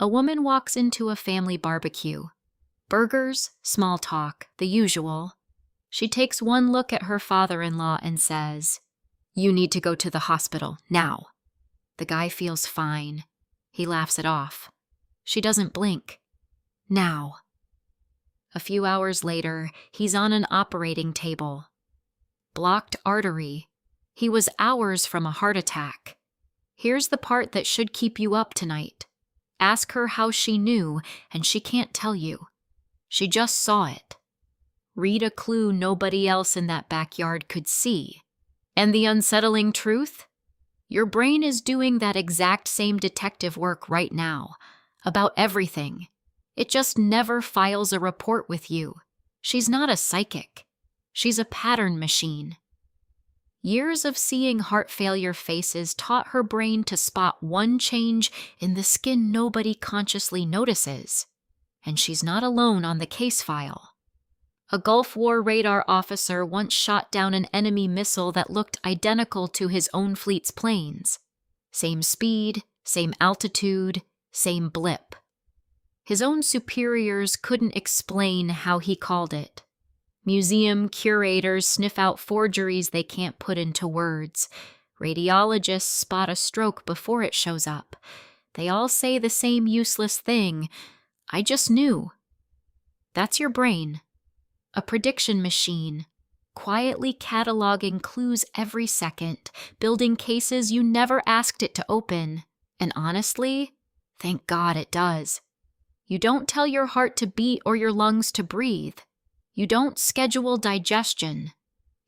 A woman walks into a family barbecue. Burgers, small talk, the usual. She takes one look at her father-in-law and says, "You need to go to the hospital, now." The guy feels fine. He laughs it off. She doesn't blink. Now. A few hours later, he's on an operating table. Blocked artery. He was hours from a heart attack. Here's the part that should keep you up tonight. Ask her how she knew, and she can't tell you. She just saw it. Read a clue nobody else in that backyard could see. And the unsettling truth? Your brain is doing that exact same detective work right now, about everything. It just never files a report with you. She's not a psychic. She's a pattern machine. Years of seeing heart failure faces taught her brain to spot one change in the skin nobody consciously notices. And she's not alone on the case file. A Gulf War radar officer once shot down an enemy missile that looked identical to his own fleet's planes. Same speed, same altitude, same blip. His own superiors couldn't explain how he called it. Museum curators sniff out forgeries they can't put into words. Radiologists spot a stroke before it shows up. They all say the same useless thing. I just knew. That's your brain. A prediction machine, quietly cataloging clues every second, building cases you never asked it to open. And honestly, thank God it does. You don't tell your heart to beat or your lungs to breathe. You don't schedule digestion.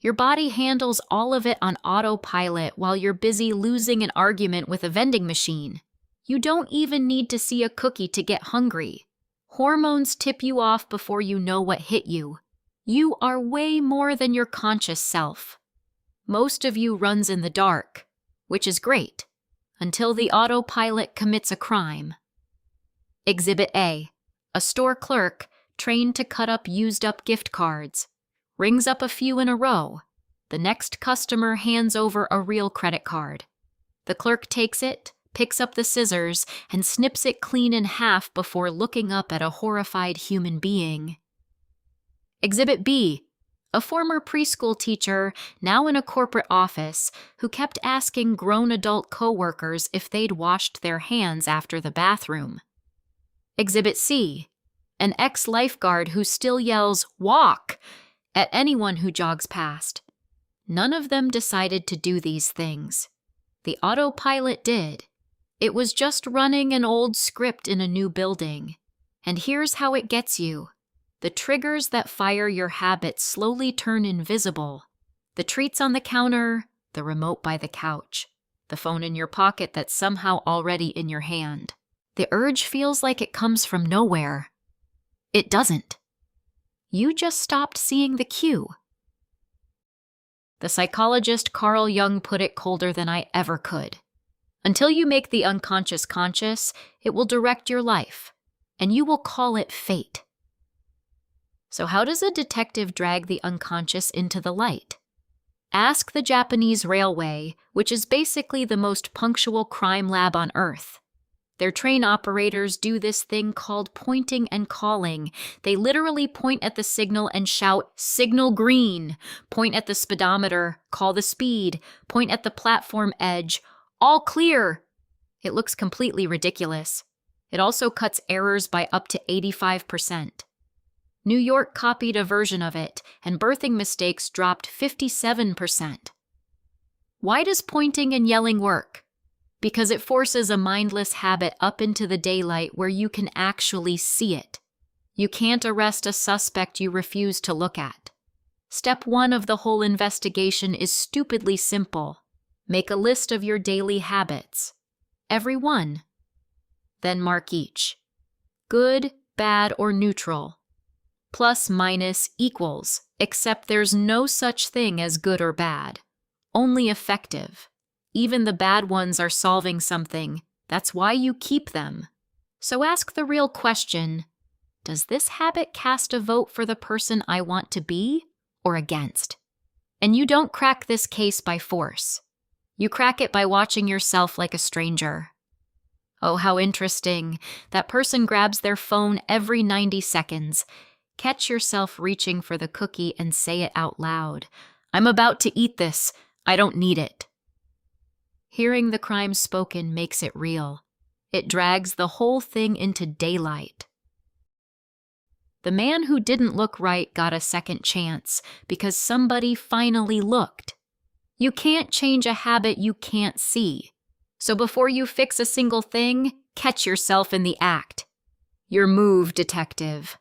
Your body handles all of it on autopilot while you're busy losing an argument with a vending machine. You don't even need to see a cookie to get hungry. Hormones tip you off before you know what hit you. You are way more than your conscious self. Most of you runs in the dark, which is great, until the autopilot commits a crime. Exhibit A. A store clerk, trained to cut up used-up gift cards, rings up a few in a row. The next customer hands over a real credit card. The clerk takes it, picks up the scissors, and snips it clean in half before looking up at a horrified human being. Exhibit B. A former preschool teacher, now in a corporate office, who kept asking grown adult coworkers if they'd washed their hands after the bathroom. Exhibit C. An ex-lifeguard who still yells, "Walk!" at anyone who jogs past. None of them decided to do these things. The autopilot did. It was just running an old script in a new building. And here's how it gets you. The triggers that fire your habits slowly turn invisible. The treats on the counter, the remote by the couch, the phone in your pocket that's somehow already in your hand. The urge feels like it comes from nowhere. It doesn't. You just stopped seeing the cue. The psychologist Carl Jung put it colder than I ever could. Until you make the unconscious conscious, it will direct your life, and you will call it fate. So how does a detective drag the unconscious into the light? Ask the Japanese railway, which is basically the most punctual crime lab on Earth. Their train operators do this thing called pointing and calling. They literally point at the signal and shout, "Signal green!" Point at the speedometer, call the speed, point at the platform edge, "All clear!" It looks completely ridiculous. It also cuts errors by up to 85%. New York copied a version of it, and birthing mistakes dropped 57%. Why does pointing and yelling work? Because it forces a mindless habit up into the daylight where you can actually see it. You can't arrest a suspect you refuse to look at. Step 1 of the whole investigation is stupidly simple. Make a list of your daily habits. Every one. Then mark each. Good, bad, or neutral. Plus, minus, equals, except there's no such thing as good or bad. Only effective. Even the bad ones are solving something. That's why you keep them. So ask the real question, does this habit cast a vote for the person I want to be or against? And you don't crack this case by force. You crack it by watching yourself like a stranger. Oh, how interesting. That person grabs their phone every 90 seconds. Catch yourself reaching for the cookie and say it out loud. I'm about to eat this. I don't need it. Hearing the crime spoken makes it real. It drags the whole thing into daylight. The man who didn't look right got a second chance because somebody finally looked. You can't change a habit you can't see. So before you fix a single thing, catch yourself in the act. Your move, detective.